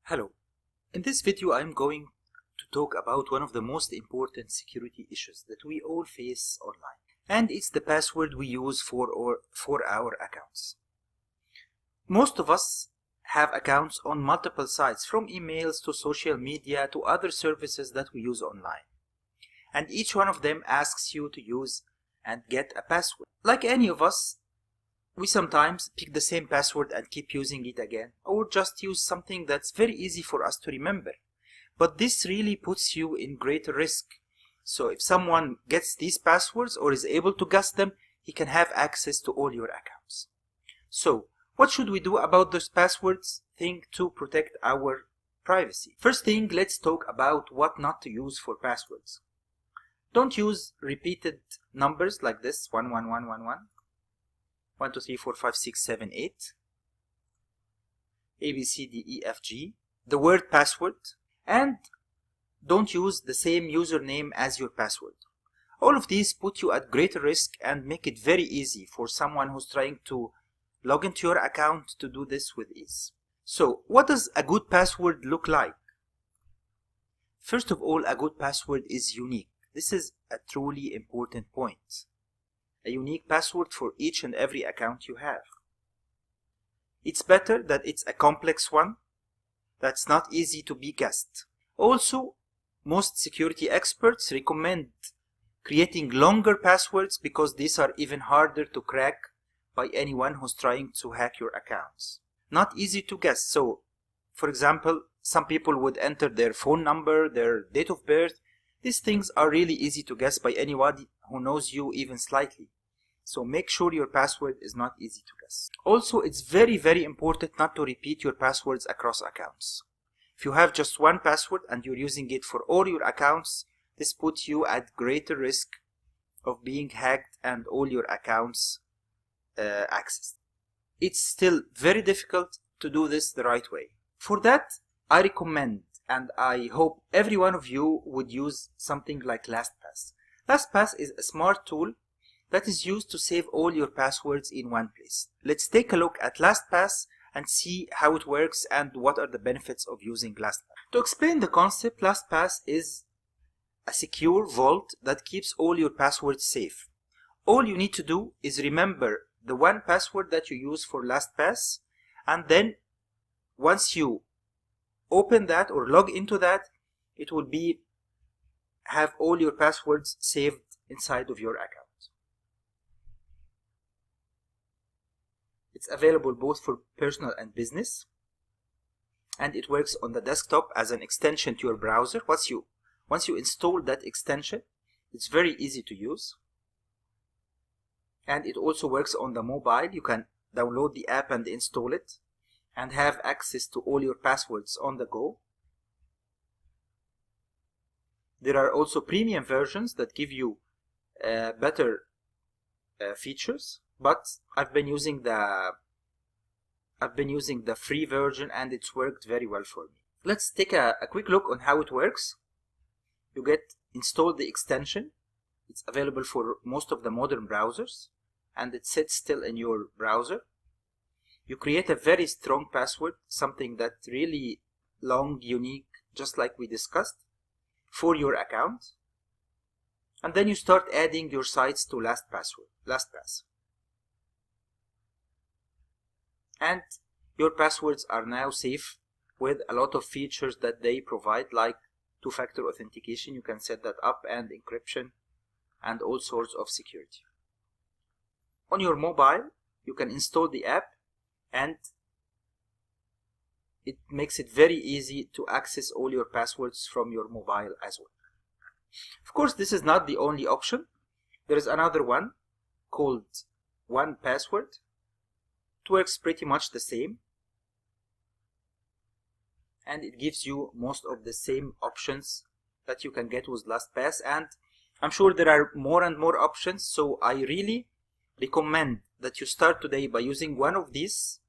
Hello. In this video I'm going to talk about one of the most important security issues that we all face online, and it's the password we use for our accounts. Most of us have accounts on multiple sites, from emails to social media to other services that we use online, and each one of them asks you to use and get a password. Like any of us, we sometimes pick the same password and keep using it again, or just use something that's very easy for us to remember. But this really puts you in greater risk. So if someone gets these passwords or is able to guess them, he can have access to all your accounts. So what should we do about those passwords to protect our privacy? First thing, let's talk about what not to use for passwords. Don't use repeated numbers like this, 11111. 1, 2, 3, 4, 5, 6, 7, 8, A, B, C, D, E, F, G, the word password, and don't use the same username as your password. All of these put you at greater risk and make it very easy for someone who's trying to log into your account to do this with ease. So, what does a good password look like? First of all, a good password is unique. This is a truly important point. A unique password for each and every account you have. It's better that it's a complex one that's not easy to be guessed. Also, most security experts recommend creating longer passwords because these are even harder to crack by anyone who's trying to hack your accounts. Not easy to guess. So, for example, some people would enter their phone number, their date of birth. These things are really easy to guess by anybody who knows you even slightly. So make sure your password is not easy to guess. Also, it's very important not to repeat your passwords across accounts. If you have just one password and you're using it for all your accounts, this puts you at greater risk of being hacked and all your accounts accessed. It's still very difficult to do this the right way. For that, I recommend, and I hope every one of you would use something like LastPass. LastPass is a smart tool that is used to save all your passwords in one place. Let's take a look at LastPass and see how it works and what are the benefits of using LastPass. To explain the concept, LastPass is a secure vault that keeps all your passwords safe. All you need to do is remember the one password that you use for LastPass, and then once you open that or log into that, it will have all your passwords saved inside of your account. It's available both for personal and business, and it works on the desktop as an extension to your browser. Once you install that extension, it's very easy to use, and it also works on the mobile. You can download the app and install it and have access to all your passwords on the go. There are also premium versions that give you better features, but I've been using the free version and it's worked very well for me. Let's take a quick look on how it works. You install the extension. It's available for most of the modern browsers, and it sits still in your browser. You create a very strong password, something that's really long, unique, just like we discussed, for your account. And then you start adding your sites to LastPass. And your passwords are now safe with a lot of features that they provide, like two-factor authentication. You can set that up, and encryption, and all sorts of security. On your mobile, you can install the app, and it makes it very easy to access all your passwords from your mobile as well. Of course, this is not the only option. There is another one called 1Password. It works pretty much the same, and it gives you most of the same options that you can get with LastPass, and I'm sure there are more and more options, so I really recommend that you start today by using one of these.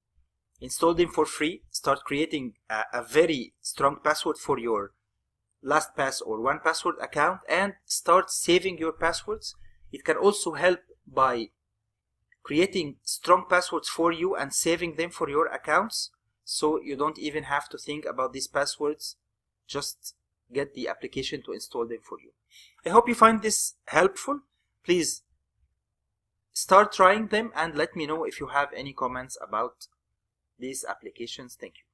Install them for free, start creating a very strong password for your LastPass or 1Password account, and start saving your passwords. It can also help by creating strong passwords for you and saving them for your accounts. so you don't even have to think about these passwords. Just get the application to install them for you. I hope you find this helpful. Please start trying them and let me know if you have any comments about these applications. Thank you.